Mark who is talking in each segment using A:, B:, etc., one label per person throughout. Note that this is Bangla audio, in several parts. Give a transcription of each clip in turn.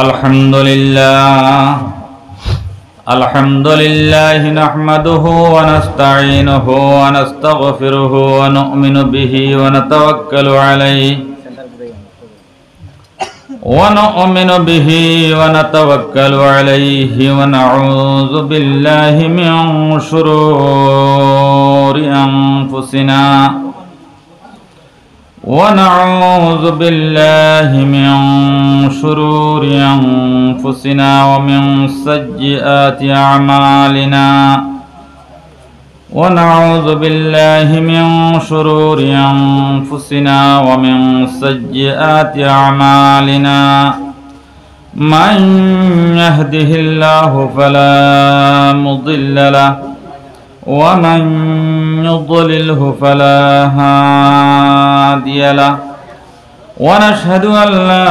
A: الحمد لله نحمده ونستعينه ونستغفره ونؤمن به ونتوكل عليه ونعوذ بالله من شرور أنفسنا ومن سيئات أعمالنا من يهده الله فلا مضل له ومن يضلله فلا هادي له ونشهد أن لا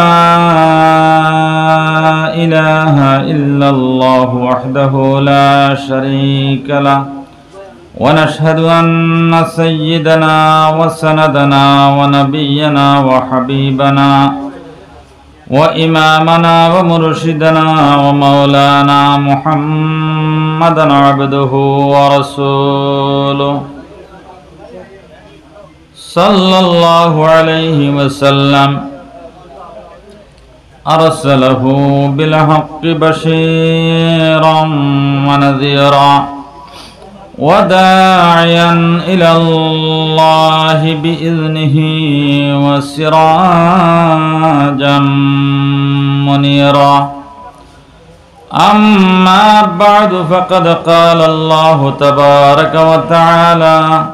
A: إله إلا الله وحده لا شريك له ونشهد أن سيدنا وسندنا ونبينا وحبيبنا وإمامنا ومرشدنا ومولانا محمدا عبده ورسوله صلى الله عليه وسلم أرسله بالحق بشيرا ونذيرا وداعيا إلى الله بإذنه وسراجا منيرا أما بعد فقد قال الله تبارك وتعالى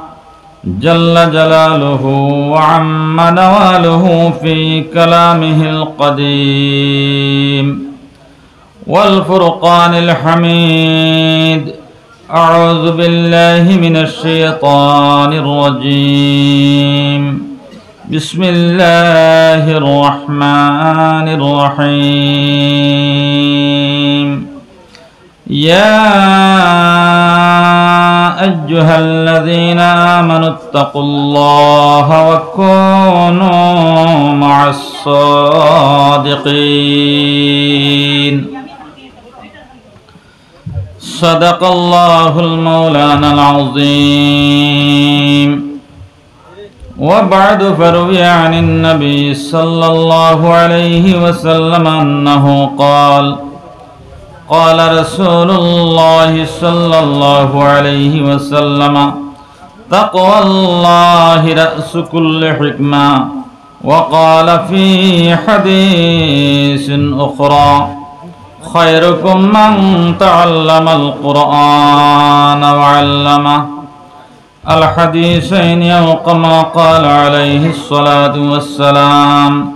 A: جل جلاله وعم نواله في كلامه القديم والفرقان الحميد أعوذ بالله من الشيطان الرجيم بسم الله الرحمن الرحيم يا أيها الذين آمنوا اتقوا الله وكونوا مع الصادقين صدق الله المولانا العظيم وبعد فروي عن النبي صلى الله عليه وسلم أنه قال رسول الله صلى الله عليه وسلم تقوى الله رأس كل حكمة وقال في حديث أخرى خيركم من تعلم القرآن وعلمه الحديثين أو كما قال عليه الصلاة والسلام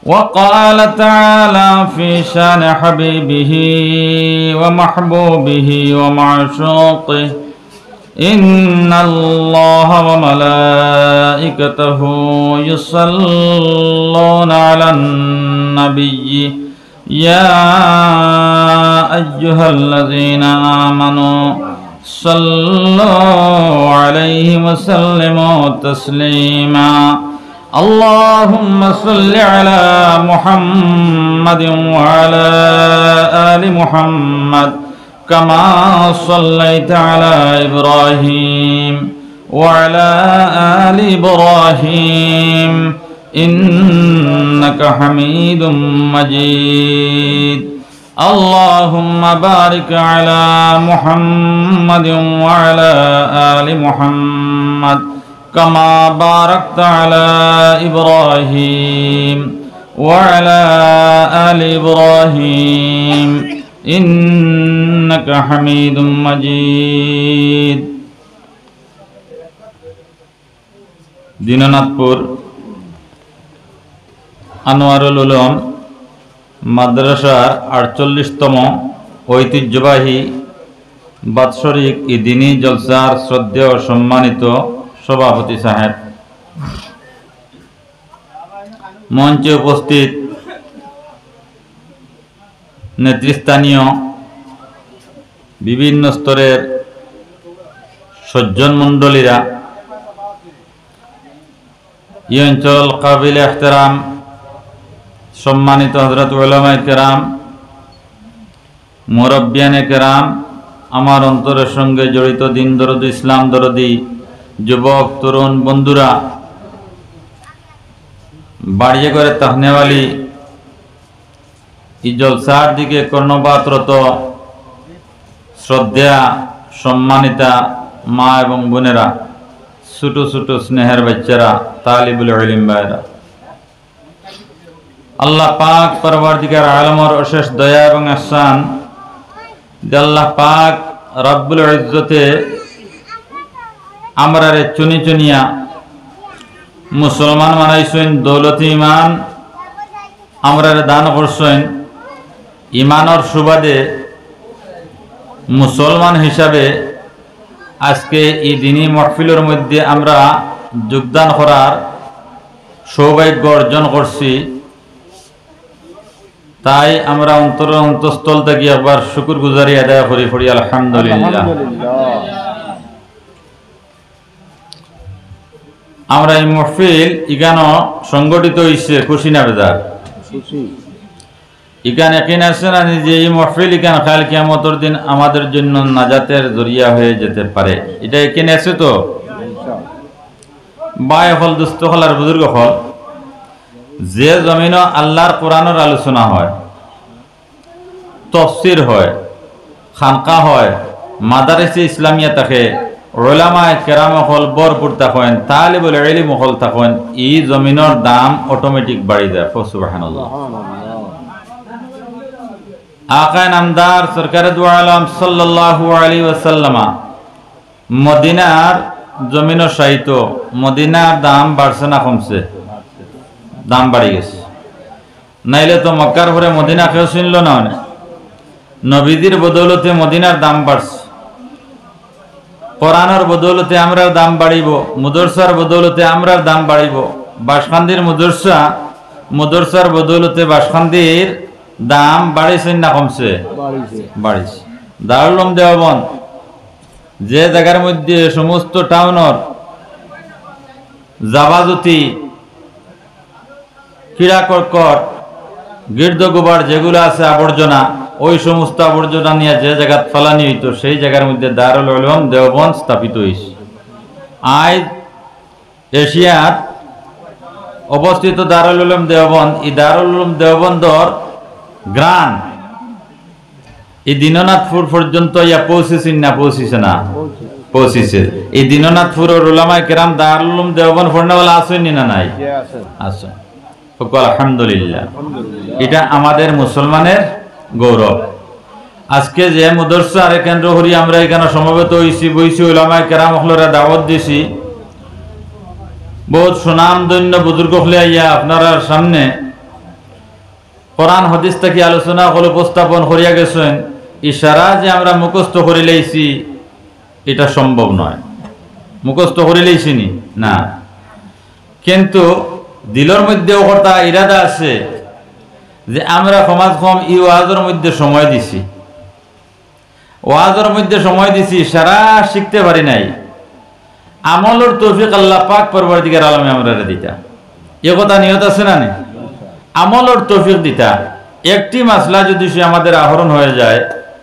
A: وقال تعالى في شان حبيبه ومحبوبه ومعشوقه إن الله وملائكته يصلون على النبي يا أيها الذين آمنوا صلوا عليه وسلموا تسليما اللهم صل على محمد وعلى آل محمد كما صليت على إبراهيم وعلى آل إبراهيم إنك حميد مجيد اللهم بارك على محمد وعلى آل محمد كما باركت على إبراهيم وعلى آل إبراهيم إنك حميد مجيد দীননাথপুর আনোয়ারুল উলুম মাদ্রাসার 48তম ঐতিহ্যবাহী বাৎসরিক ঈদিনী জলসার শ্রদ্ধেয় সম্মানিত সভাপতি সাহেব, মঞ্চে উপস্থিত নেতৃস্থানীয় বিভিন্ন স্তরের সজ্জন মণ্ডলীরা, এই অঞ্চল কাবিল এহতেরাম সম্মানিত হযরত উলামায়ে কেরাম, মুরব্বিয়ানে কেরাম, আমার অন্তরের সঙ্গে জড়িত দিন দরদি, ইসলাম দরদি যুবক তরুণ বন্ধুরা, বাড়িয়ে করে তাহনেওয়ালি এই জলসার দিকে কর্ণপাতরত শ্রদ্ধা সম্মানিতা মা এবং বোনেরা, ছোট ছোট স্নেহের বাচ্চারা, তালিবুল ইলম ভাইরা, আল্লাহ পাক পরওয়ারদিগার আলমের অশেষ দয়া এবং ইহসান যে আল্লাহ পাক রব্বুল ইজ্জতে আমরারে চুনি চুনিয়া মুসলমান বানাইছেন, দৌলত ইমান আমরারে দান করছেন। ইমানের সুবাদে মুসলমান হিসাবে আজকে এই দিনী মাহফিলের মধ্যে আমরা যোগদান করার সৌভাগ্য অর্জন করছি। তাই আমরা অন্তঃস্থল থেকে একবার শুকর গুজারি আদায় করি পড়ি আলহামদুলিল্লাহ। আমরা এই মাহফিল ইগানো সংগঠিত হয়েছে খুশি না বেজার? ইকান একদিন আছে না যে এই মাহফিল ইকান কাল কিয়ামতের দিন আমাদের জন্য নাজাতের জরিয়া হয়ে যেতে পারে, এটা এখানে আছে তো? বাই হল, দুস্থ হল আর বুজুর্গ হল, যে জমিন আল্লাহর কোরআনের আলোচনা হয়, তফসির হয়, খানকা হয়, মাদারিসে ইসলামিয়া থাকে, উলামায়ে কেরাম হল ভরপুর থাকেন, তালিবুল ইলম হল থাকেন, এই জমিনের দাম অটোমেটিক বাড়ি যায়। সুবহানাল্লাহ। আকা নামদার সরকারে দু আলম সাল্লাল্লাহু আলাইহি ওয়াসাল্লাম মদিনার জমিনের সাহিত্য, মদিনার দাম বাড়ছে না কমছে? দাম বাড়ি গেছে। নাইলে তো মক্কার পরে মদিনা কেউ শুনল না। নবীদের বদৌলতে মদিনার দাম বাড়ছে, কোরআনের বদৌলতে আমরার দাম বাড়িব, মুদরসার বদৌলতে আমরার দাম বাড়িব। বাসখান্দির মুদরসার বদৌলতে বাসখান্দির দাম বাড়িছে না কমছে? বাড়িছে। দারুল উলুম দেওবন্দ যে জায়গার মধ্যে সমস্ত টাউনের জাবাজতি, ক্রীড়া কর্কট, গির্দ গোবার যেগুলো আছে আবর্জনা, ওই সমস্ত আবর্জনা নিয়ে যে জায়গা ফালানি হইতো সেই জায়গার মধ্যে দারুল উলুম দেওবন্দ স্থাপিত হয়েছে। আজ এশিয়ার অবস্থিত দারুল উলুম দেওবন্দ, এই দারুল উলুম দেওবন্দর গ্রান এই দীননাথপুর পর্যন্ত ইয়া পৌঁছেছেন না? পৌঁছিছে না? পৌঁছিছে। এই দীননাথপুরের উলামায়ে কেরাম দারুল উলুম দেওবন্দ পড়নেওয়ালা আছেন না? নাই? আছেন। আলহামদুলিল্লাহ। এটা আমাদের মুসলমানের গৌরব। আজকে যে মুদরসার কেন্দ্র করি আমরা এখানে সমবেত হয়েছি, বইছি, উলামায়ে কেরাম হলরা দাওয়াত দিছি, বহুত সুনামধন্য বুজুর্গ হলে আইয়া আপনারা সামনে কোরআন হাদিস থেকে আলোচনা করে উপস্থাপন করিয়া গেছেন। ইশারা যে আমরা মুখস্থ করে লইছি এটা সম্ভব নয়। মুখস্থ করে লইছি না, কিন্তু দিলের মধ্যেও কথা ইরাদা আছে যে আমরা সমাজ কম ই ওয়াজের মধ্যে সময় দিছি, ওয়াজের মধ্যে সময় দিছি, সারা শিখতে পারি নাই। আমলের তৌফিক আল্লাহ পাক পরবর্তীকার আলমে আমরা দিতা, এ কথা নিয়ত আছে না? আমলের তৌফিক দিতা। একটি মাসলা যদি সে আমাদের আহরণ হয়ে যায়,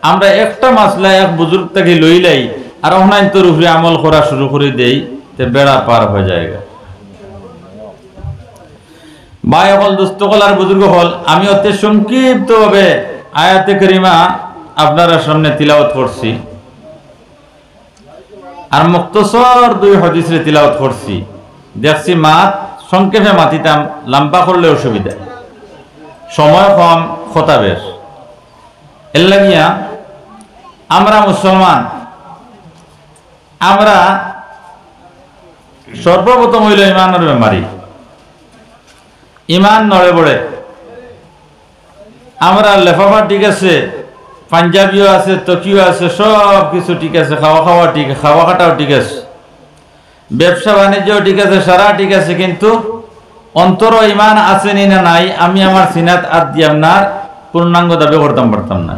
A: আমরা একটা মাসলা এক বুজুর্গ থেকে লইলাই আর অনাইন তোর উপরে আমল করা শুরু করে দেই, তে বেড়া পার হয়ে যায়। ভাই হল, দুস্থ হল আর বুজুর্গ হল, আমি অতি সংক্ষিপ্তভাবে আয়াতে কারিমা আপনারা সামনে তিলাওয়াত করছি আর মুক্তসর দুই হাদিসে তিলাওয়াত করছি। দেখছি মাত সংক্ষেপে মাতিতাম, লম্বা করলে অসুবিধা, সময় কম, কথা বেশ। এর লাগিয়া আমরা মুসলমান, আমরা সর্বপ্রথম হইল ইমানের বেমারি। ইমান নড়ে বড়ে। আমরা লেফাফা ঠিক আছে, পাঞ্জাবিও আছে, তকিও আছে, সব কিছু ঠিক আছে, খাওয়া ঠিক, খাওয়া খাটাও ঠিক আছে, ব্যবসা বাণিজ্যও ঠিক আছে, সারা ঠিক আছে, কিন্তু অন্তর ইমান আছে নি না নাই আমি আমার সিনাত আদ দিয়ে আপনার পূর্ণাঙ্গ দাবি করতাম পারতাম না।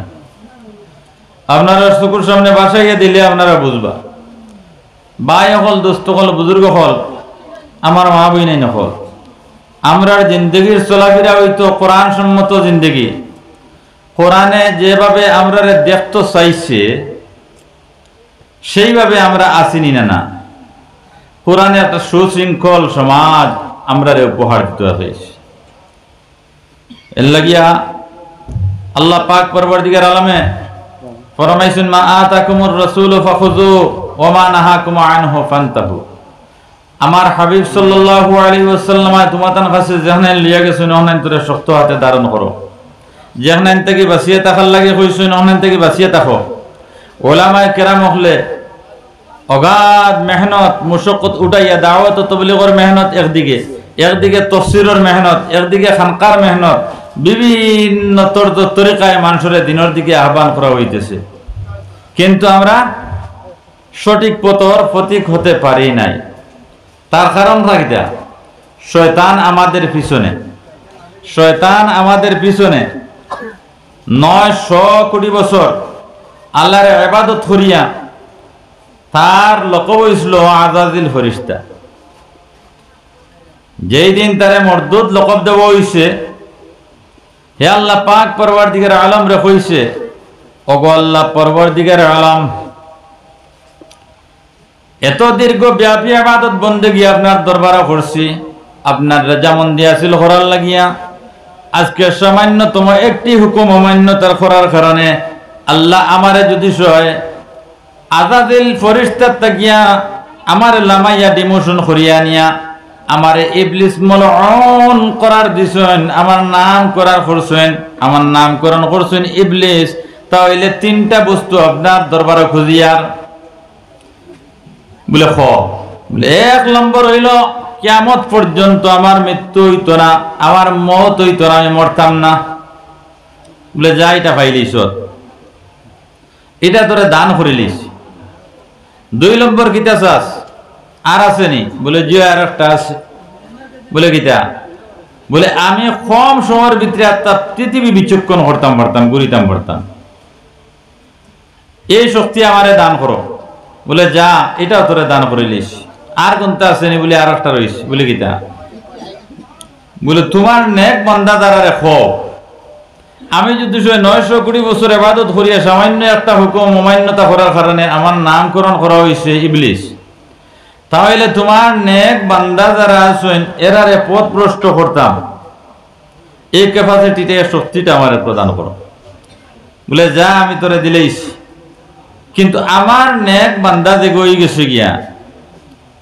A: আপনারা শুকুর সামনে বাসাইয়া দিলে আপনারা বুঝবা। ভাই হল, দোস্ত হল, বুজুর্গ হল, আমার মা বই নাই নকল, আমরার জিন্দগির চলাফেরা হইতো কোরআন সম্মত জিন্দগি। কোরআনে যেভাবে আমরা দেখতে চাইছে সেইভাবে আমরা আসিনি না। কোরআনে একটা সুশৃঙ্খল সমাজ আমরা উপহার দিতে হয়েছে। এর লাগিয়া আল্লাহ পাক পরবর্তীকার আলমে ফরমাইছেন, মা আতাকুমুর রাসূলু ফাখুযু ওয়া মা নাহাকুম আনহু ফান্তাহু। আমার হাবিব সাল্লাল্লাহু আলাইহি ওয়াসাল্লাম তোমাদের কাছে যেখানে লিয়া গেছেন ওখানে তোরে শক্ত হাতে ধারণ করো, যেখানে থেকে বাঁচিয়ে থাকার লাগে কইছেন ওখানে থেকে বাঁচিয়ে থাকো। ওলামায়ে কেরাম হলে অগাধ মেহনত মুশাক্কত উঠাইয়া দাওয়াত ও তাবলীগের মেহনত একদিকে তাফসীরের মেহনত, একদিকে খানকার মেহনত, বিভিন্ন তরিকায় মানুষের দিনের দিকে আহ্বান করা হইতেছে, কিন্তু আমরা সঠিক পথর প্রতীক হতে পারি নাই। তার কারণ রাখা শয়তান আমাদের পিছনে 900 কোটি বছর আল্লাহর ইবাদত করিয়া তার লকব হইছিল আযাজিল ফেরেশতা। যেই দিন তারে মরদুদ লকব দেওয়া হইছে, হে আল্লাহ পাক পরওয়ারদিগার আলম রে কইছে, ওগো আল্লাহ পরওয়ারদিগার আলম, এত দীর্ঘ ব্যাপী ইবাদত বন্দেগী আপনার দরবারে করছি, আপনার রেজামন্দি আসিল করার লাগিয়া। আজকে সামান্যতম একটি হুকুম অমান্যতার করার কারণে আল্লাহ আমারে যদি সয় আযাজিল ফেরেশতা তাকিয়া আমার লামাইয়া ডিমোশন করিয়া নিয়া আমারে ইবলিস মালউন করার দিছেন, আমার নাম করার করছেন, আমার নামকরণ করছেন ইবলিস। তাহলে তিনটা বস্তু আপনার দরবারে খুঁজিয়ার বলে বলে 1 নম্বর হইল কিয়ামত পর্যন্ত আমার মৃত্যু হইতো না, আমার মওত হইতো না, আমি মরতাম না। বলে যা এটা পাইলিস, এটা তোরে দান করিলিস। 2 নম্বর কিতা চাস? আর আসেনি? বলে জি আর একটা আছে। বলে কিতা? বলে আমি কম সময়ের ভিতরে পৃথিবী বিচক্ষণ করতাম পারতাম, ঘুরিতাম পারতাম, এই শক্তি আমারে দান করো। বলে যা এটাও তোরে দান করিলিস। আর কোনটা আসেনি? বলে আর একটা রইস। বলে কিতা? বলে তোমার নেক বান্দা দ্বারা রেখো, আমি যদি 900 কোটি বছর ইবাদত করিয়া সামান্য একটা হুকুম অমান্যতা করার কারণে আমার নামকরণ করা হয়েছে ইবলিস, তাহলে তোমার নেক বান্দা যারা আছেন এরারে পথ ভ্রষ্ট করতাম, এই ক্যাপাসিটিটা শক্তিটা আমার প্রদান করো। বলে যা আমি তোরে দিলেইস, কিন্তু আমার নেক বান্দা যে গই গেছে গিয়া,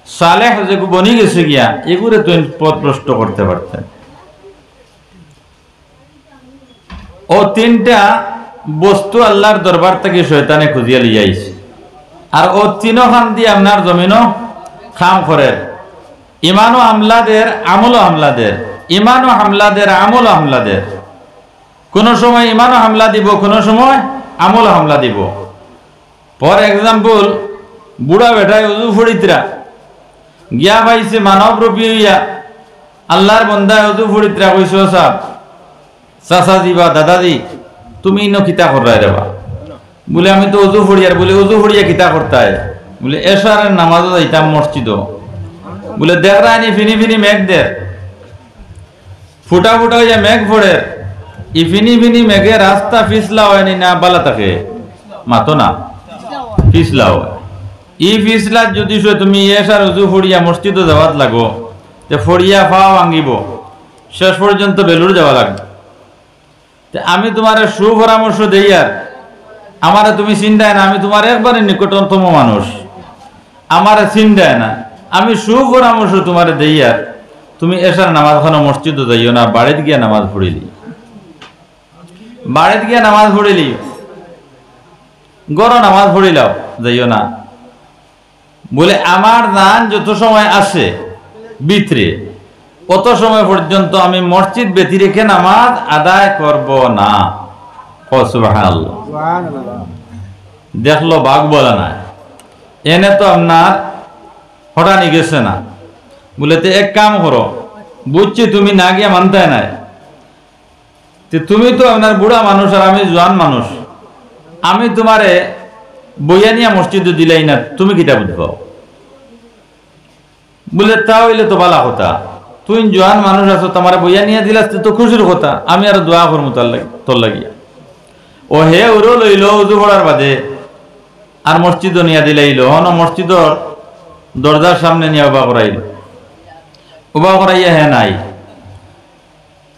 A: সালেহ যে বনি গেছে গিয়া, এগুলো তুই পথ ভ্রষ্ট করতে পারতেন। ও 3টা বস্তু আল্লাহর দরবার থেকে শয়তানে খুঁজিয়া লিয়াইছে, আর ও 3 খান দিয়ে আপনার জমিনও খাম করে। ইমানও হামলাদের, আমলও হামলাদের, ইমানও হামলাদের, আমলও হামলাদের। কোন সময় ইমানও হামলা দিব, কোন সময় আমলও হামলা দিব। ফর এক্সাম্পল, বুড়া বেটায় উজু ফড়িতরা গিয়া পাইছে মানব রূপী হইয়া আল্লাহর বন্দায় উজু ফড়িতরা কইছো, সাহ চাচাজি বা দাদাজি তুমি ইনো কিতা করাই রেবা? বলে আমি তো উজু ফড়িয়ার। বলে উজু ফড়িয়া কিতা করতায়? বলে এশারের নামাজও যাইতাম মসজিদ। বলে দেখ রানি ফিনি ফিনি মেঘ দেখ, ফুটা ফুটা হইয়া মেঘ ফোড়ে, ই ফিনি ফিনি মেঘে রাস্তা ফিসলা হয়নি না বালা থাকে মাতো না ফিসলা হয়। ই ফিসলা যদি তুমি এশার উজু ফড়িয়া মসজিদও যাওয়াত লাগো, যে ফড়িয়া ফাও ভাঙিব, শেষ পর্যন্ত বেলুর যাওয়া লাগবে। আমি তোমার সুপরামর্শ দেই, আর আমারে তুমি চিন্তায় না, আমি তোমার একবারে নিকটতম মানুষ, আমারে চিন্তায় না, আমি সুপরামর্শ তোমারে দেই, আর তুমি এসার নামাজ খানো মসজিদও যাইও না, বাড়িতে গিয়া নামাজ পড়িলি, বাড়িতে গিয়া নামাজ পড়িলি, গড় নামাজ পড়িলাও যাইও না। বলে আমার জান যত সময় আসে ভিতরে, কত সময় পর্যন্ত আমি মসজিদ ব্যতি রেখে নামাজ আদায় করব না। সুবহানাল্লাহ। দেখলো বাঘ বলে না, এনে তো আপনার হঠানি গেছে না। বলে তো এক কাম করো, বুঝছি তুমি না গিয়ে মানতে নাই, তুমি তো আপনার বুড়া মানুষ আর আমি জোয়ান মানুষ, আমি তোমারে বইয়া নিয়ে মসজিদে দিলাই না, তুমি কিতা বুঝবাও? বলে তা হইলে তো ভালো কথা, তুই জোয়ান মানুষ আছো, তোমার বইয়া নিয়ে দিলাস তো খুশির কথা, আমি আর দোয়া করবো তোর লাগিয়া। ও হে উড়ো লইল উজু পড়ার বাদে, আর মসজিদও নিয়ে দিলাইল। হন মসজিদর দরজার সামনে নিয়ে উবা করাইল, উবা করাইয়া হে নাই।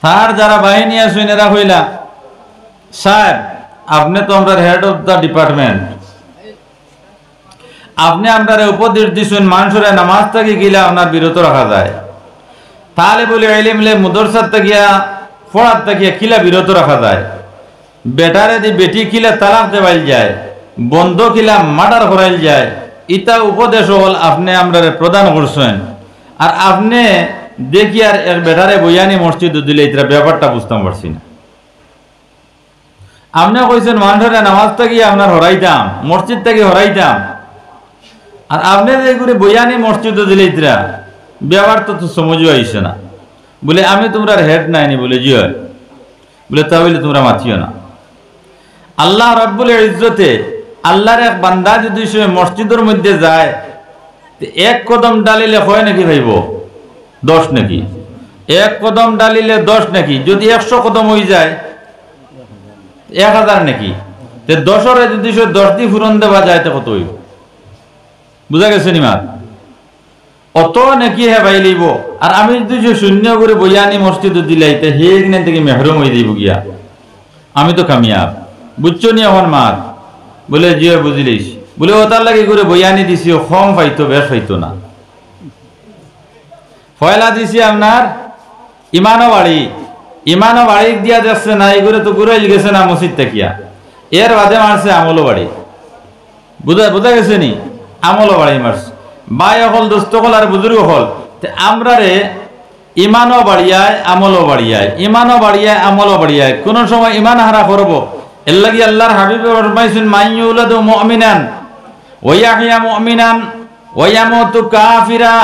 A: তার যারা বাহিনী আছেন এরা হইলা, সাহেব আপনি তো আমরা হেড অফ দ্য ডিপার্টমেন্ট, আপনি আপনার উপদেশ দিচ্ছেন মানুষের নামাজ থেকে গিলা আপনার বিরত রাখা যায়, তাহলে বলে এলিমলে মুদরসার থাকিয়া পড়ার থাকিয়া কিলা বিরত রাখা যায়, বেটারে দি বেটি কিলা তালাক দেওয়াইল যায়, বন্ধ কিলা মার্ডার করাইল যায়, ইটা উপদেশ হল আপনি আমরা প্রদান করছেন। আর আপনি দেখি আর এক বেটারে বইয়ানি মসজিদ দিলে এটা ব্যাপারটা বুঝতাম পারছি না। আপনি কইছেন মানুষের নামাজ থেকে আপনার হরাইতাম, মসজিদ থেকে হরাইতাম, আর আপনি যে করে বইয়ানি মসজিদ দিলে ইতরা ব্যাপার তো সমঝও আইসে না। বলে আমি তোমরা হেড নাইনি, বলে জি হয়, বলে তাহলে তোমরা মাথিও না। আল্লাহ রাব্বুল ইজ্জতে আল্লাহর এক বান্দা যদি সে মসজিদের মধ্যে যায়, এক কদম ডালিলে হয় নাকি ভাইব 10 নাকি, এক কদম ডালিলে 10 নাকি, যদি 100 কদম হয়ে যায় 1000 নাকি, 10-এ যদি সে 10 দিয়ে ফুরন দেওয়া যায় তো কত হইব? বুঝা গেছে নি মার? অত নাকি হে ভাই লইব। আর আমি যদি শূন্য করে বইয়ানি মসজিদ দিলাইতে হে থেকে মেহরুম হয়ে দিব গিয়া, আমি তো কামিয়াব। বুঝছো নি এখন মার? বলে জি বুঝিলিস। বলে ও তার লাগে করে বইয়ানি দিছি, কম পাইতো বেশ পাইতো না। ফয়লা দিছি আপনার ইমানো বাড়ি দিয়া যাচ্ছে না, এই করে তো ঘুরাইল গেছে না মসজিদ থাকিয়া, এর বাদে মারছে আমলো বাড়ি। বুঝা গেছে নি? আমলো বাড়ি মারছে। ভাই হল দোস্ত হল আর বুজুর্গ হল, আমরা রে ইমানও বাড়িয়ায় আমলও বাড়িয়ায়, ইমানও বাড়িয়ায় আমলও বাড়িয়ায়। কোন সময় ইমান হারা করবো, এর লাগি আল্লাহর হাবিবে ফরমাইছেন মাইয়ুলাদু মুমিনান ওয়া ইয়াহইয়া মুমিনান ওয়া ইয়ামুতু কাফিরা।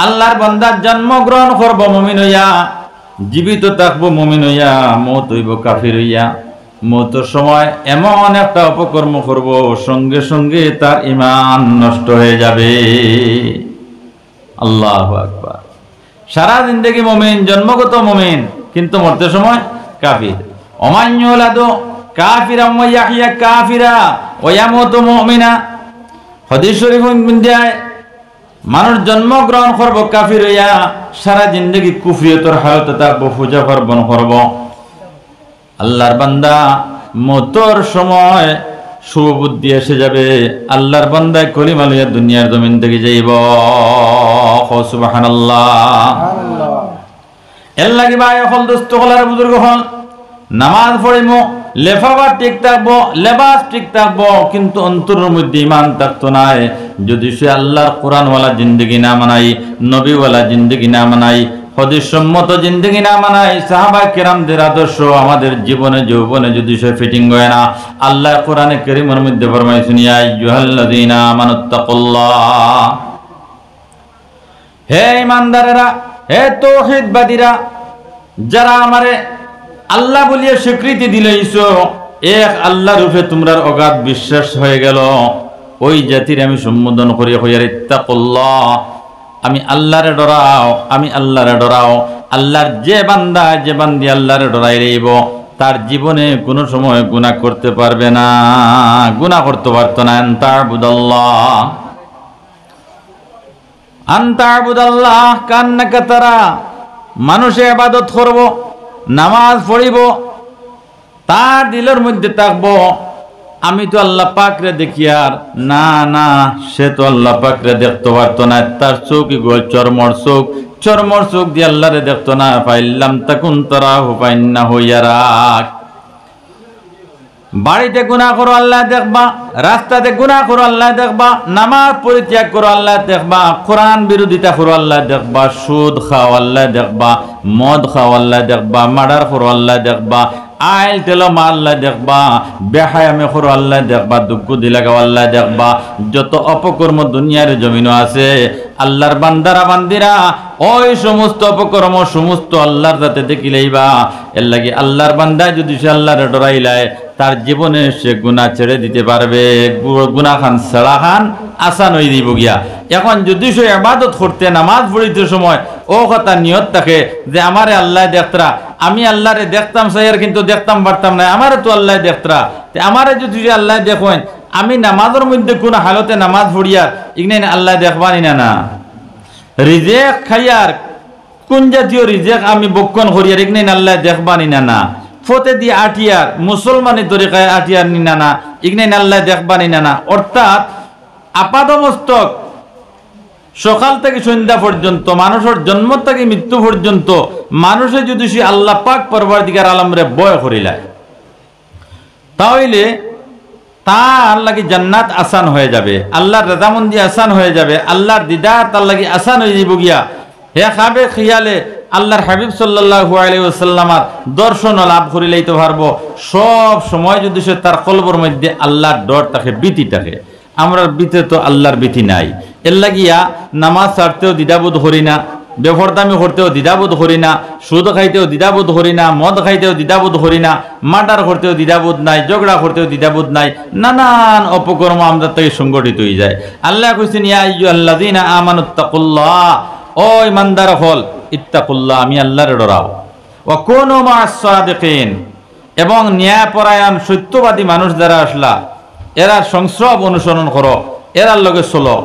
A: আল্লাহর বান্দা জন্মগ্রহণ করব মুমিন হইয়া, জীবিত থাকবো মুমিন হইয়া, মওত হইব কাফির হইয়া। মওতের সময় এমন একটা অপকর্ম করব, সঙ্গে সঙ্গে তার ঈমান নষ্ট হয়ে যাবে। আল্লাহু আকবার। সারা জিন্দেগি মুমিন, জন্মগত মুমিন, কিন্তু মরতে সময় কাফির। ওমান ইউলাদু কাফিরা ওয়া ইয়াহইয়া কাফিরা ওয়া ইয়ামুতু মুমিনা। হাদিস শরীফের মধ্যে মানুষ জন্মগ্রহণ করব কাফির হইয়া, সারা জিন্দেগি কুফরিয়তের হালতে থাকবো, পূজা পার্বণ করব। আল্লাহর বান্দা মওতের সময় সুবুদ্ধি এসে যাবে, আল্লাহর বান্দায় কলিমা লইয়া দুনিয়ার জমিন থেকে যাইব। সুবহানাল্লাহ। এর লাগি ভাই হল দোস্ত হল আর বুজুর্গ হল, নামাজ পড়িব, লেফাবা ঠিক থাকবো, লেবাস ঠিক থাকবো, কিন্তু অন্তরের মধ্যে ইমান থাকতো নাই। যদি সে আল্লাহর কোরআনওয়ালা জিন্দগি না মানাই, নবীওয়ালা জিন্দগি না মানাই, হাদিস সম্মত জিন্দগি না মানাই, সাহাবা কেরামদের আদর্শ আমাদের জীবনে যৌবনে যদি সে ফিটিং হয় না, আল্লাহ কোরআনে কারীমের মধ্যে ফরমাইছেন ইয়া আইয়ুহাল্লাযীনা আমানুত্তাকুল্লাহ। হে ঈমানদারেরা, হে তাওহীদবাদীরা, যারা আমারে আল্লাহ বলিয়া স্বীকৃতি দিলেইছো, এক আল্লাহর রূপে তোমরা অগাধ বিশ্বাস হয়ে গেল, ওই জাতির আমি সম্বোধন করি হইয়ার ইত্তাকুল্লাহ, আমি আল্লাহরে ডরাও, আমি আল্লাহরে ডরাও। আল্লাহর যে বান্দা যে বান্দি আল্লাহরে ডরাই রইব, তার জীবনে কোনো সময় গুনাহ করতে পারবে না, গুনাহ করতে পারতো না। আনতাবুদাল্লাহ কান্নাকা তারা, মানুষে ইবাদত করব, নামাজ পড়িব, তার দিলের মধ্যে থাকবো আমি তো আল্লাহ পাকরে দেখি, আর না না, সে তো আল্লাহ পাকরে দেখতে পারতো না, তার চোখই গোল চরমর চোখ দিয়ে আল্লাহরে দেখতো না। ফাইল্লাম তাকুন তারাহু ফাইন্নাহু ইয়ারাক। বাড়িতে গুনাহ করো আল্লাহ দেখবা, রাস্তাতে গুনাহ করো আল্লাহ দেখবা, নামাজ পরিত্যাগ করো আল্লাহ দেখবা, কোরআন বিরোধিতা করো আল্লাহ দেখবা, সুদ খাও আল্লাহ দেখবা, মদ খাও আল্লাহ দেখবা, মার্ডার করো আল্লাহ দেখবা, আইল তেলমা আল্লাহ দেখবা, বেহায়ামে করো আল্লাহ দেখবা, দুঃখ দিলাগাও আল্লাহ দেখবা। যত অপকর্ম দুনিয়ার জমিনও আছে, আল্লাহর বান্দারা বান্দিরা ওই সমস্ত অপকর্ম সমস্ত আল্লাহর যাতে দেখিলেইবা। এর লাগি আল্লাহর বান্দায় যদি সে আল্লাহরে ডরাইলায়, তার জীবনে সে গুনাহ ছেড়ে দিতে পারবে, গুনাহ খান ছাড়া খান আসান হয়ে দিব গিয়া। এখন যদি সে ইবাদত করতে নামাজ পড়িতে সময় ও কথা নিয়ত থাকে যে আমারে আল্লাহ দেখতরা, আমি আল্লাহরে দেখতাম সাইয়ার কিন্তু দেখতাম পারতাম না, আমারে তো আল্লাহ দেখতরা, আমারে যদি আল্লাহ দেখেন আমি নামাজের মধ্যে কোন হালতে নামাজ পড়িয়ার ইগনাই আল্লাহ দেখবানি না। না রিজেক খাইয়ার কোন জাতীয় রিজেক আমি বক্ষণ করিয়ার ইগনাই আল্লাহ দেখবানি না। ফতে দিয়ে আটিয়ার মুসলমানের তরিকায় আটিয়ার নিনা না ইগনাই আল্লাহ দেখবানি না। অর্থাৎ আপাদমস্তক সকাল থেকে সন্ধ্যা পর্যন্ত মানুষের জন্ম থেকে মৃত্যু পর্যন্ত মানুষে যদি সে আল্লাহ পাক পরবর্তীকার আলমরে বয় করিলায় তাহলে তার লাগি জান্নাত আসান হয়ে যাবে, আল্লাহর রাজামন্দি আসান হয়ে যাবে, আল্লাহর দিদার তার লাগি আসান হয়ে যাব গিয়া। হে খাবে খিয়ালে আল্লাহর হাবিব সাল্লাল্লাহু আলাইহি ওয়াসাল্লামার দর্শন লাভ করি লইতে পারবো। সব সময় যদি সে তার কলবের মধ্যে আল্লাহর ডর থাকে, ভীতি থাকে। আমরা ভীতি তো আল্লাহর ভীতি নাই, এর লাগিয়া নামাজ ছাড়তেও দ্বিধাবোধ করি না, বেফরদামি করতেও দ্বিধাবোধ করি না, সুদ খাইতেও দ্বিধাবোধ করি না, মদ খাইতেও দ্বিধাবোধ করি না, মার্ডার করতেও দ্বিধাবোধ নাই, ঝগড়া করতেও দ্বিধাবোধ নাই। নানান অপকর্ম আমাদের থেকে সংগঠিত হয়ে যায়। আল্লাহ কইছেন ইয়া আইয়ুহাল্লাযীনা আমানুত্তাকুল্লাহ, ও ইমানদার হল ইত্তাকুল্লাহ, আমি আল্লাহরে ডরাও। ওয়া কুনু মা'আস সাদিকিন, এবং ন্যায়পরায়ণ সত্যবাদী মানুষ যারা আসলা এরা সংস্রব অনুসরণ করো, এরার লগে চলো।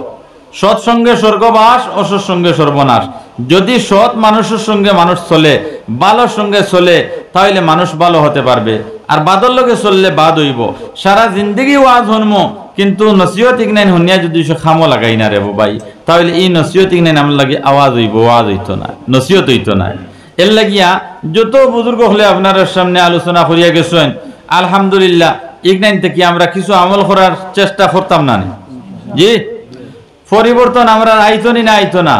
A: সৎসঙ্গে স্বর্গবাস, অসৎ সঙ্গে সর্বনাশ। যদি সৎ মানুষের সঙ্গে মানুষ চলে, ভালোর সঙ্গে চলে, তাহলে মানুষ ভালো হতে পারবে, আর বাদর লগে চললে বাদ হইব। সারা জিন্দগি ওয়াজ হনমো কিন্তু নসিহত ইগনাইন হনিয়া যদি সে খামো লাগাই না রে ভাই, তাহলে এই নসিহত ইগনাইন আমার লাগে আওয়াজ হইব, ওয়াজ হইতো না, নসিহত হইতো না। এর লাগিয়া যত বুজুর্গ হলে আপনার সামনে আলোচনা করিয়া গেছেন, আলহামদুলিল্লাহ ইগনাইন থেকে আমরা কিছু আমল করার চেষ্টা করতাম না। জি পরিবর্তন আমরা আইতো না, আইতো না,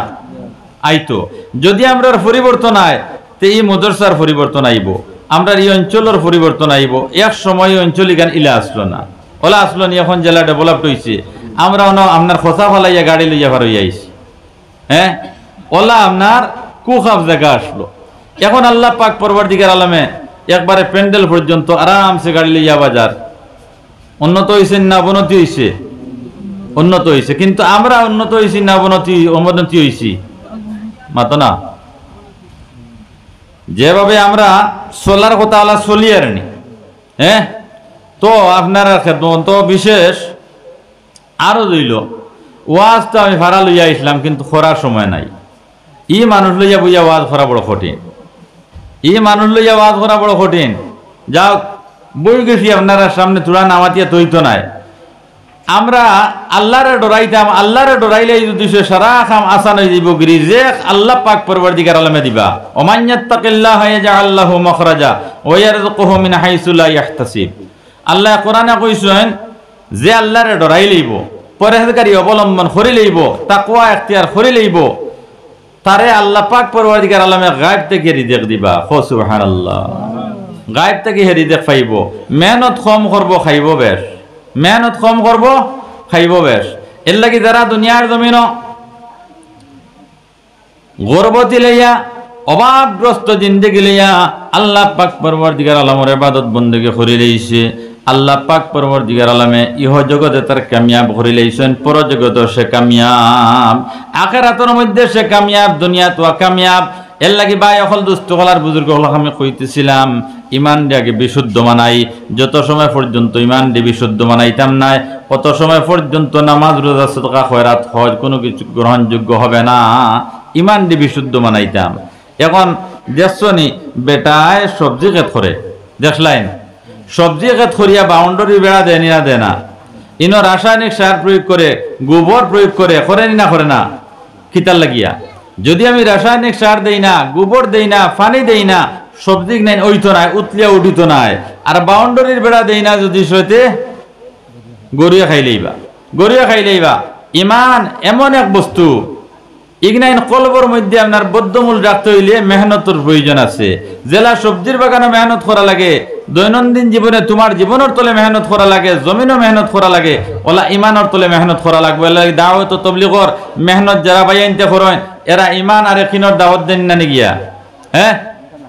A: আইতো। যদি আমরা পরিবর্তন আয় তে এই মাদ্রাসার পরিবর্তন আইব, আমরা এই অঞ্চলের পরিবর্তন আইব। এক সময় অঞ্চলিক গান ইলা আসলো না, ওলা আসলো নি, এখন জেলা ডেভেলপড হয়েছে, আমরা আপনার খোসা ফালাইয়া গাড়ি লইয়া পার হইয়া আইছি। হ্যাঁ ওলা আপনার কুখাব জায়গা আসলো। এখন আল্লাহ পাক পরবর্তীকার আলমে একবারে প্যান্ডেল পর্যন্ত আরামসে গাড়ি লইয়া বাজার। উন্নত হয়েছে না অবনতি হয়েছে? উন্নত হয়েছে। কিন্তু আমরা উন্নত হয়েছি না অবনতি হয়েছি? মাতো না। যেভাবে আমরা সোলার কথা আলা চলি আর নি, হ্যাঁ তো আপনারা খেদমত বিশেষ আরো দিল ওয়াজ তো আমি ভাড়া লইয়া আসলাম, কিন্তু খরার সময় নাই। ই মানুষ লইয়া বইয়া ওয়াজ করা বড় কঠিন, ই মানুষ লইয়া ওয়াজ করা বড় কঠিন। যাও বই গেছি আপনারা সামনে তুলা নামাতিয়া তৈত নাই। আমরা আল্লাহরে ডরাইতাম, আল্লাহরে ডরাইলে যদি সে সারা কাম আসান হয়ে যাব। রিজেক আল্লাহ পাক পরবর্তীকার আলমে দিবা। ওমান ইয়াত্তাকিল্লাহা ইয়াজআল লাহু মাখরাজা ওয়া ইয়ারযুকুহু মিন হাইসু লা ইয়াহতাসিব। আল্লাহ কোরআনে কইছেন যে আল্লাহরে ডরাই লইব, পরহেজগারি অবলম্বন করি লইব, তাকওয়া ইখতিয়ার করি লইব, তারে আল্লাহ পাক পরবর্তীকার আলমে গায়ব থেকে রিজেক দিবা। সুবহানাল্লাহ, গায়ব থেকে রিজেক পাইব। মেহনত কম করব, খাইব বেশ, মেহনত কম করব, খাইব বেশ। এর লাগি যারা দুনিয়ার জমিন গর্বতি লইয়া অভাবগ্রস্ত জিন্দেগি লইয়া আল্লাহ পাক পরবর্তীকার আলমের ইবাদত বন্দেগি করি লইছে, আল্লাহ পাক পরবর্তীকার আলমে ইহ জগতে তার কামিয়াব করি লইছেন, পর জগতে সে কামিয়াব, আখিরাতের মধ্যে সে কামিয়াব, দুনিয়াত কামিয়াব। এর লাগি ভাই অকল দুস্থ হলার বুজুর্গ হল আমি কইতেছিলাম ইমান দিয়াকে বিশুদ্ধ মানাই। যত সময় পর্যন্ত ইমান দিয়ে বিশুদ্ধ মানাইতাম নাই, কত সময় পর্যন্ত নামাজ রোজা সাদকা খয়রাত হজ কোনো কিছু গ্রহণযোগ্য হবে না। ইমান দিয়ে বিশুদ্ধ মানাইতাম। এখন দেখছনি বেটায় সবজি খেত করে, দেখলাইন সবজি খেত করিয়া বাউন্ডারি বেড়া দেয় না, দেয় না। ইনো রাসায়নিক সার প্রয়োগ করে, গোবর প্রয়োগ করে, করে না, করে না খিতার লাগিয়া। যদি আমি রাসায়নিক সার দেই না, গোবর দেই না, পানি দেই না, সবজি নাই ওইতো নাই, উতলিয়া উঠিত নাই। আর বাউন্ডারির বেড়া দেই না যদি সইতে গড়িয়া খাইলেইবা, গড়িয়া খাইলেইবা। ইমান এমন এক বস্তু, ইগনাইন কলবর মধ্যে আপনার বদ্ধমূল রাখতে হইলে মেহনতের প্রয়োজন আছে। জেলা সবজির বাগানে মেহনত করা লাগে, দৈনন্দিন জীবনে তোমার জীবনের তলে মেহনত করা লাগে, জমিনও মেহনত করা লাগে, ওলা ইমানের তলে মেহনত করা লাগবে। দাওয়াত তবলিগর মেহনত যারা বাইনতে করেন এরা ইমান আর একিনের দাওয়াত দেন না গিয়া, হ্যাঁ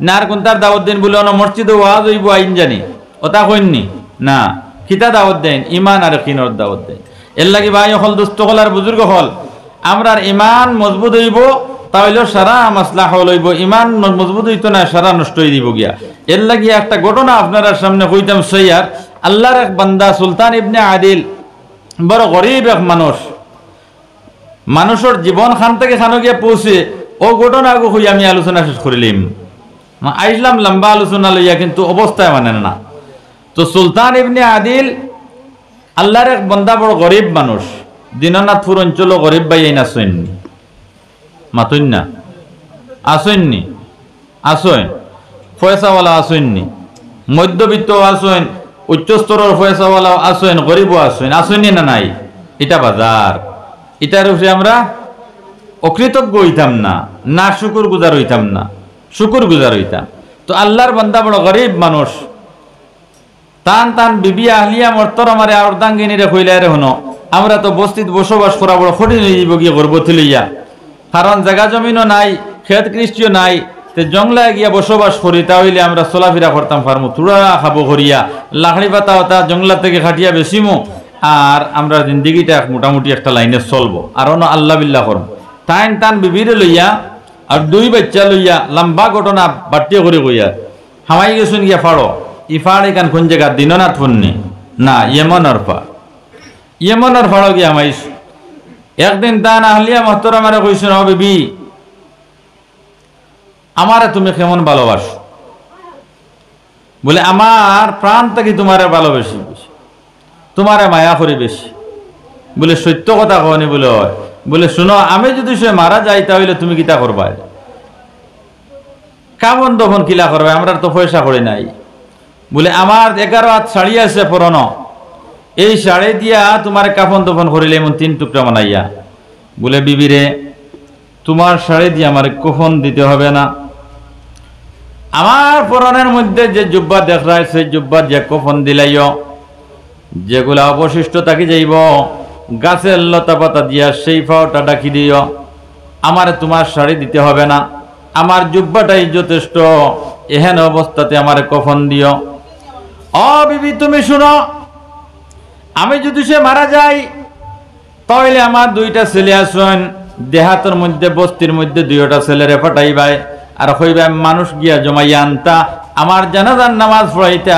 A: না আর কোনটার দাওয়াত দিন বলে মসজিদে ওয়াজ হইব আইন জানি ওটা কইননি না, কিতা দাওয়াত দেন? ইমান আর কিনর দাওয়াত দেন। এর লাগি ভাই হল, দুস্থ হল আর বুজুর্গ হল, আমরার ইমান মজবুত হইব, তাহলে সারা মাসলা হল হইব। ইমান মজবুত হইতো না, সারা নষ্ট হয়ে দিব গিয়া। এর লাগি একটা ঘটনা আপনারা সামনে কইতাম সৈয়ার। আল্লাহর এক বান্দা সুলতান ইবনে আদিল, বড় গরিব এক মানুষ, মানুষের জীবন খান থেকে খানো গিয়ে পৌঁছে ও ঘটনা হই আমি আলোচনা শেষ করিলাম। আইসলাম লম্বা আলোচনা লইয়া, কিন্তু অবস্থায় মানে না। তো সুলতান ইবনে আদিল আল্লাহর এক বান্দা, বড় গরিব মানুষ। দীননাথপুর অঞ্চল গরিব ভাই এই আসেননি, মাতুন না আসেননি, আসেন পয়সাওয়ালা আসেননি, মধ্যবিত্ত আসেন, উচ্চস্তরের পয়সাওয়ালা আসেন, গরিবও আসেন, আসেননি না নাই? এটা বাজার, এটার উপরে আমরা অকৃতজ্ঞ হইতাম না, না শুকুর গুজার হইতাম না, শুকুর গুজার হইতাম। তো আল্লাহর বান্দা বড় গরিব মানুষ, টান টান বিবি আহলিয়া মর্তর আমারে অর্ধাঙ্গিনীরে কইলা, রে হনো আমরা তো বস্তিত বসবাস করা বড় কঠিন হয়ে যাব গিয়ে গর্ভবতী লইয়া, কারণ জায়গা জমিনও নাই, ক্ষেত কৃষ্টিও নাই। তে জংলায় গিয়া বসবাস করি, তাহলে আমরা চলাফেরা করতাম পারমু, তুড়া খাবো করিয়া, লাকড়ি পাতা হতা জংলা থেকে খাটিয়া বেশিমু, আর আমরা জিন্দিগিটা মোটামুটি একটা লাইনে চলবো, আর অন্য আল্লাহ বিল্লাহ করবো। টান টান বিবিরে লইয়া আর দুই বাচ্চা লইয়া লম্বা ঘটনা বাটিয়ে করে কইয়া হামাই গেছুন গিয়া ফাড়ো। ই ফাড় এখান কোন জায়গা? দীননাথ পন্নি না, ইয়েমনের ফাড়, ইয়েমনের ফাড়ো গিয়া হামাইস। একদিন তান আহলিয়া মহতর আমারে কইছেন, ও বিবি, আমারে তুমি কেমন ভালোবাসো? বলে আমার প্রাণ থেকে তোমারে ভালোবেসি, তোমারে মায়া করি বেশি। বলে সত্য কথা কহনি? বলে হয়। বলে শুনো, আমি যদি সে মারা যাই তাহলে তুমি কিতা করবা? কামন তখন কিলা করবে? আমরা তো পয়সা করি নাই। বলে আমার 11 হাত শাড়ি আছে পুরনো, এই শাড়ি দিয়া তোমার কাফন তফন করিলে এমন 3 টুকরা বানাইয়া। বলে বিবিরে, তোমার শাড়ি দিয়ে আমার কফন দিতে হবে না, আমার পরনের মধ্যে যে জুব্বা দেখায় সেই জুব্বা যে কফন দিলাইও, যেগুলা অবশিষ্ট থাকি যাইব গাছের লতা পাতা দিয়া সেই ফাওটা ডাকি দিও। আমার তোমার শাড়ি দিতে হবে না, আমার জুব্বাটাই যথেষ্ট, এহেন অবস্থাতে আমার কফন দিও। ও বিবি, তুমি শুনো, আমি যদি সে মারা যাই তাহলে আমার 2টা ছেলে আসেন, দেহাতের মধ্যে বস্তির মধ্যে 2টা ছেলেরে পাঠাইবাই, আর হইবা মানুষ গিয়া জমাইয়া আনতা, আমার জানাজার নামাজ পড়াইতা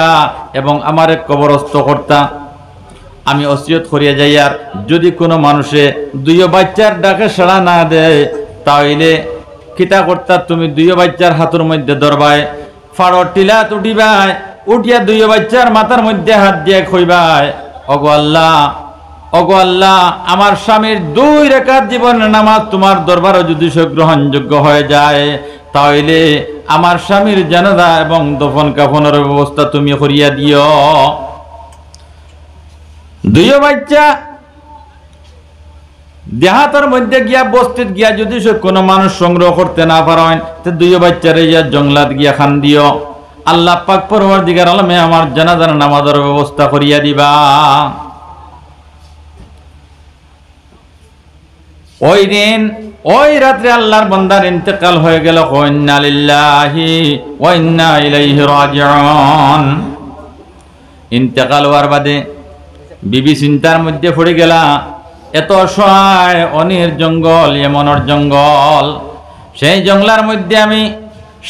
A: এবং আমার কবরস্থ করতা। আমি ওসিয়ত করিয়া যাই, আর যদি কোনো মানুষে 2 বাচ্চার ডাকে সাড়া না দেয় তাহলে কিতা করতা? তুমি 2 বাচ্চার হাতের মধ্যে ধরবাই, ফাড়ো টিলাত উঠিবাই, উঠিয়া 2 বাচ্চার মাথার মধ্যে হাত দিয়ে কইবাই, ওগো আল্লাহ, ওগো আল্লাহ, আমার স্বামীর 2 রাকাত জীবনের নামাজ তোমার দরবারে যদি গ্রহণযোগ্য হয়ে যায় তাহলে আমার স্বামীর জানাজা এবং দফন কাফনের ব্যবস্থা তুমি করিয়া দিও। 2 বাচ্চা দেহাতের মধ্যে গিয়া বস্তিত গিয়া যদি কোনো মানুষ সংগ্রহ করতে না পারেন, তো 2 বাচ্চারে ইয়া জঙ্গলাত গিয়া খান দিও। আল্লাহ পাক পরওয়ারদিগার আলমে আমার জানাজার নামাজের ব্যবস্থা করিয়া দিবা। ওই দিন ওই রাত্রে আল্লাহর বান্দার ইন্তেকাল হয়ে গেল। ইন্না লিল্লাহি ওয়া ইন্না ইলাইহি রাজিউন। ইন্তেকাল হওয়ার বাদে বিবি চিন্তার মধ্যে পড়ে গেলা, এত অসহায়, অনির জঙ্গল, এমনের জঙ্গল, সেই জঙ্গলার মধ্যে আমি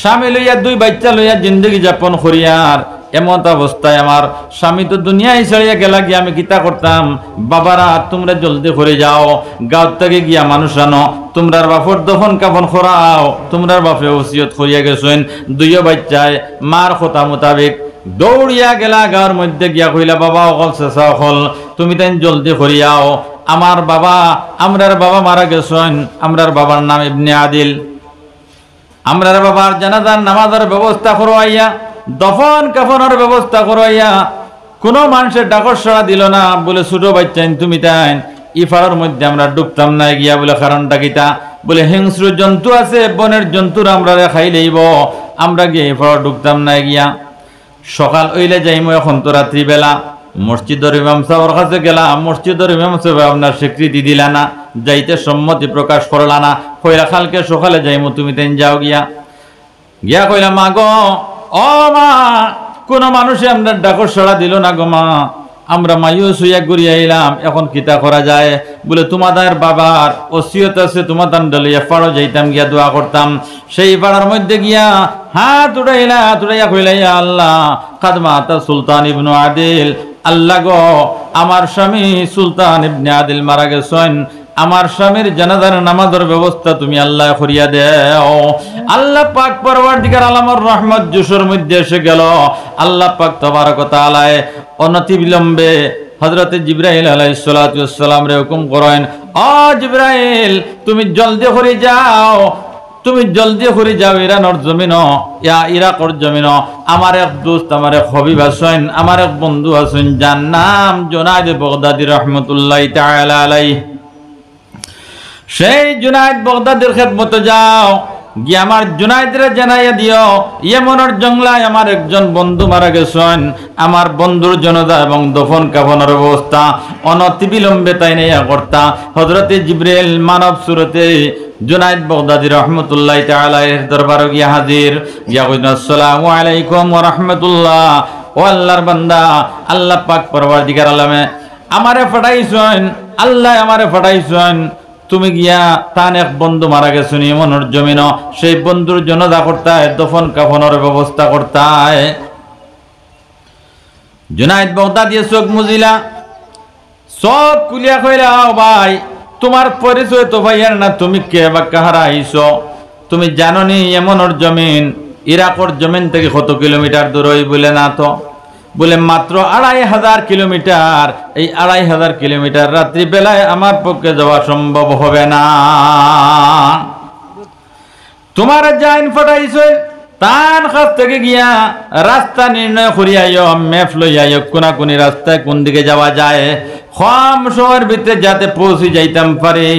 A: স্বামী লইয়া 2 বাচ্চা লইয়া জিন্দগি যাপন করিয়ার এমন অবস্থায় আমার স্বামী তো দুনিয়ায় ছাড়িয়া গেলা, গিয়া আমি কিতা করতাম? বাবারা, তোমরা জলদি করে যাও, গাঁও থেকে গিয়া মানুষ আনো, তোমরার বাপর দফন কাফন করাও। তোমরার বাপে ওসিয়ত করিয়া গেছেন। 2 বাচ্চায় মার কথা মোতাবেক দৌড়িয়া গেলা গাঁর মধ্যে গিয়া কইলা, বাবা অকল চেঁচা অকল, তুমি তাই জলদি করিয়াও, আমার বাবা, আমরার বাবা মারা গেছেন, আমরার বাবার নাম ইবনে আদিল, আমরার বাবার জানাজার নামাজের ব্যবস্থা করবাইয়া, দফন কাফনের ব্যবস্থা করবাইয়া। কোনো মানুষের ডাকর সাড়া দিল না। বলে ছোট বাচ্চা তুমি তাই ইফারের মধ্যে আমরা ডুবতাম না গিয়া। বলে কারণটা কিতা? বলে হিংস্র জন্তু আছে, বনের জন্তুর আমরা খাই লইব, আমরা গিয়ে ইফার ডুবতাম না গিয়া। সকাল হইলে যাইমো, এখন তো রাত্রিবেলা। মসজিদের ইমাম সাহেবের কাছে গেলাম, মসজিদের ইমাম সাহেব আপনার স্বীকৃতি দিলা না, যাইতে সম্মতি প্রকাশ করলা না। কইলা কালকে সকালে যাইমো, তুমি তেন যাও গিয়া। গিয়া কইলা, মা গো, ও মা, কোন মানুষে আমরা ডাকর সাড়া দিল না গো মা, আমরা মায়ুস হইয়া ঘুরিয়া এলাম, এখন কিতা করা যায়? বলে তোমাদের বাবার ওসিয়ত আছে, তোমাদের ডলিয়া পাড়ো যাইতাম গিয়া দোয়া করতাম। সেই পাড়ার মধ্যে গিয়া হাত উঠাইয়া কইলা ইয়া আল্লাহ কাদমাতা সুলতান ইবনু আদিল, আল্লাহ গো আমার স্বামী সুলতান ইবনে আদিল মারা গেছেন, আমার স্বামীর জানাজার নামাজের ব্যবস্থা তুমি আল্লাহ করিয়া দেও। আল্লাহ পাক পরওয়ারদিগার আলমের রহমত জোশের মধ্যে এসে গেল। আল্লাহ পাক তাবারক ওয়া তাআলা অনতি বিলম্বে হযরতে জিবরাইল আলাইহিস সালাতু ওয়াস সালাম রে হুকুম করেন, ও জিবরাইল তুমি জলদি করে যাও, তুমি জলদি করে যাও ইরানের জমিন, ইরাকর জমিন। আমার এক দোস্ত, আমার এক হবিব আছেন, আমার এক বন্ধু আছেন, যার নাম জুনায়েদ বাগদাদী রাহমাতুল্লাহি তাআলা আলাইহি। সেই জুনায়েদ বাগদাদীর খেদমতে যাও, গিয়ে আমার জুনায়েদরে জানাইয়া দিও ইয়েমনের জংলায় আমার একজন বন্ধু মারা গেছেন, আমার বন্ধুর জনদা এবং দফন কাফনের ব্যবস্থা অনতিবিলম্বে তাই নেয়া কর্তা। হযরতে জিবরাইল মানব সুরতে জুনায়েদ বাগদাদী রাহমাতুল্লাহি তাআলা এর দরবারে গিয়া হাজির, গিয়া কইলেন আসসালামু আলাইকুম ওয়া রাহমাতুল্লাহ। ও আল্লাহর বান্দা, আল্লাহ পাক পরওয়ারদিগার আলমে আমারে পাঠাইছেন, আল্লাহ আমারে পাঠাইছেন, তুমি গিয়া তান এক বন্ধু মারা গেছেন ইমনের জমিন, সেই বন্ধুর জনদা করতায়, দফন কাফনের ব্যবস্থা করতায়। জুনায়েদ বাগদাদী চোখ মুজিলা, চোখ কুলিয়া কইলা, ও ভাই তোমার পরিচয় তো ভাইয়ার না, তুমি কে বা কাহারা আইছো? তুমি জানো নি ইমনের জমিন ইরাকর জমিন থেকে কত কিলোমিটার দূর? বলে না তো। বলে মাত্র 2500 কিলোমিটার। এই 2500 কিলোমিটার রাত্রি বেলায় আমার পক্ষে যাওয়া সম্ভব হবে না। তোমার জাইন ফাটাইছে, তান কাছ থেকে গিয়া রাস্তা নির্ণয় করিয়াইও, ম্যাপ লইয়াইও, কোনাকুনি রাস্তায় কোন দিকে যাওয়া যায়, কম সময়ের ভিতরে যাতে পৌঁছে যাইতাম পারি,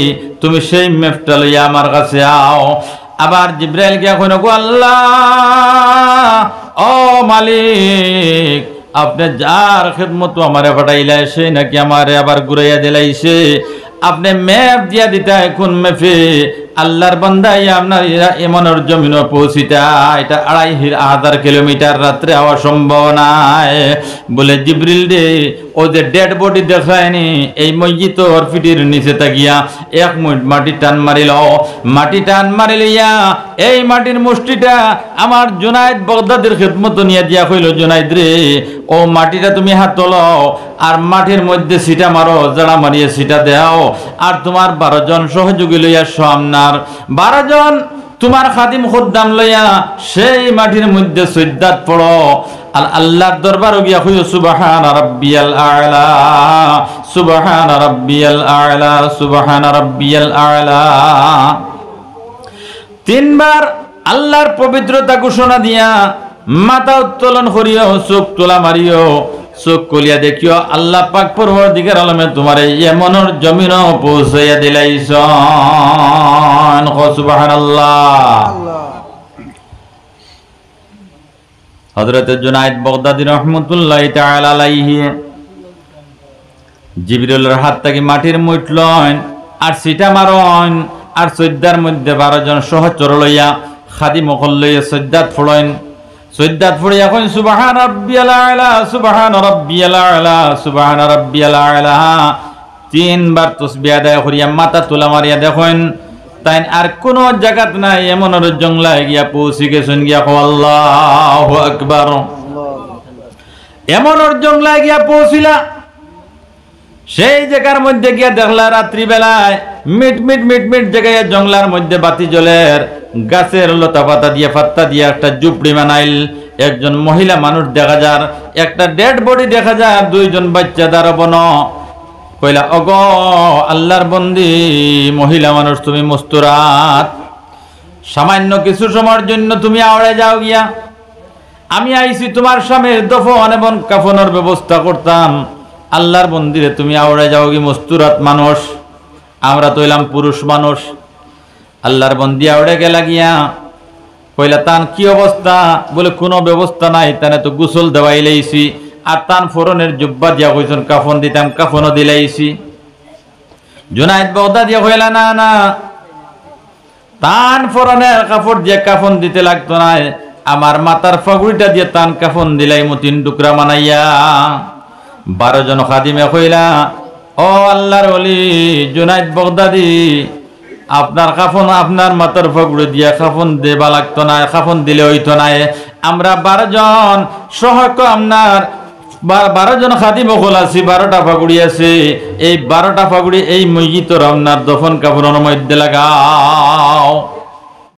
A: তুমি সেই ম্যাপটা লইয়া আমার কাছে আও। আবার জিবরাইল গিয়া কইল, গো আল্লাহ, ও মালিক, আপনি যার খেদমত আমারে পাঠাইলা সে নাকি আমারে আবার ঘুরাইয়া দিলাইছে। আপনি ম্যাপ দিয়া দিতা, এখন ম্যাপে আল্লাহর বান্দাই আপনার এমনের জমিনও পৌঁছিতা, এটা 2500 কিলোমিটার রাত্রে হওয়া সম্ভব নাই। বলে জিবরিল রে, ও যে ডেড বডি দেখায়নি এই মসজিদ ওর পিঠির নিচে তাকিয়া এক মুঠ মাটি টান মারিল, মাটি টান মারিলিয়া এই মাটির মুষ্টিটা আমার জুনায়েদ বাগদাদীর খেদমত নিয়ে দিয়া কইল, জুনায়েদ রে, ও মাটিটা তুমি হাত তোলো আর মাটির মধ্যে সিটা মারো, জাড়া মারিয়ে সিটা দেও, আর তোমার 12 জন সহযোগী লইয়া সামনার 12 জন তোমার খাদিম খুদ্দাম লইয়া সেই মাটির মধ্যে সজ্জাত পড়ো, আর আল্লাহর দরবারে গিয়া কইও সুবহান রাব্বিয়াল আ'লা, সুবহান রাব্বিয়াল আ'লা, সুবহান রাব্বিয়াল আ'লা। 3 বার আল্লাহর পবিত্রতা ঘোষণা দিয়া মাথা উত্তোলন করিও, চোখ তোলা মারিও, চোখ কলিয়া দেখিও আল্লাহ পাক পরওয়ারদিগার আলমে তোমার ইয়েমনের জমিনও পৌঁছাইয়া দিলাইছেন। সুবহানাল্লাহ। হযরত জুনায়েদ বাগদাদী রাহমাতুল্লাহি তাআলা আলাইহি জিবরিলের হাত থেকে মাটির মুঠ লন আর সিটা মারন, আর সজ্জার মধ্যে 12 জন সহচর লইয়া খাদিম লইয়া সজ্জাত ফড়েন। সজ্জাত ফড়ে এখন সুবহান রাব্বিয়াল আ'লা, সুবহান রাব্বিয়াল আ'লা, সুবহান রাব্বিয়াল আ'লা 3 বার তাসবিহ আদায় করিয়া মাথা তোলা মারিয়া দেখেন তাই আর কোন জায়গাত নাই, এমনের জংলায় গিয়া পৌঁছে গেছেন। গিয়া আল্লাহু আকবার। এমনের জংলায় গিয়া পৌঁছিলা, সেই জায়গার মধ্যে গিয়া দেখলা রাত্রি বেলায় মিট মিট মিট মিট জায়গায় জংলার মধ্যে বাতি জ্বলের, গাছের লতা পাতা দিয়া পাত্তা দিয়া একটা ঝুপড়ি বানাইল। একজন মহিলা মানুষ দেখা যার, একটা ডেড বডি দেখা যায়, 2 জন বাচ্চা দাঁড়াবন। কইলা, ওগো আল্লাহর বন্দি মহিলা মানুষ, তুমি মুস্তুরাত, সামান্য কিছু সময়ের জন্য তুমি আওড়ে যাও গিয়া, আমি আইছি তোমার স্বামীর দফন এবং কাফনের ব্যবস্থা করতাম। আল্লাহর বন্দিরে তুমি আওড়ে যাও গি, মুস্তুরাত মানুষ, আমরা তো এলাম পুরুষ মানুষ। আল্লাহর বন্দি আওড়ে গেলা গিয়া কইলা, তান কি অবস্থা? বলে কোনো ব্যবস্থা নাই, তানে তো গোসল দেওয়াই লাইছি, আর তান ফরনের জুব্বা দিয়া কইছেন কাফন দিতাম, কাফনও দিলাইছি। জুনায়েদ বাগদাদী কইলা, না না, তান ফরনের কাপড় দিয়ে কাফন দিতে লাগতো না, আমার মাথার ফাগুড়িটা দিয়ে তান কাফন দিলাই মতিন টুকরা মানাইয়া 12 জন খাদিমে কইলা, ও আল্লাহর ওলি জুনাইদ বাগদাদি, আপনার কাফন আপনার মাথার ফাগুড়ি দিয়া কাফন দেবা লাগতো না, কাফন দিলে হইতো না। আমরা 12 জন সহক আপনার 12 জন খাদিম হল আছি, 12টা ফাগুড়ি আছে। এই 12টা ফাগুড়ি এই মসজিদের আপনার দফন কাফনের মধ্যে লাগাও।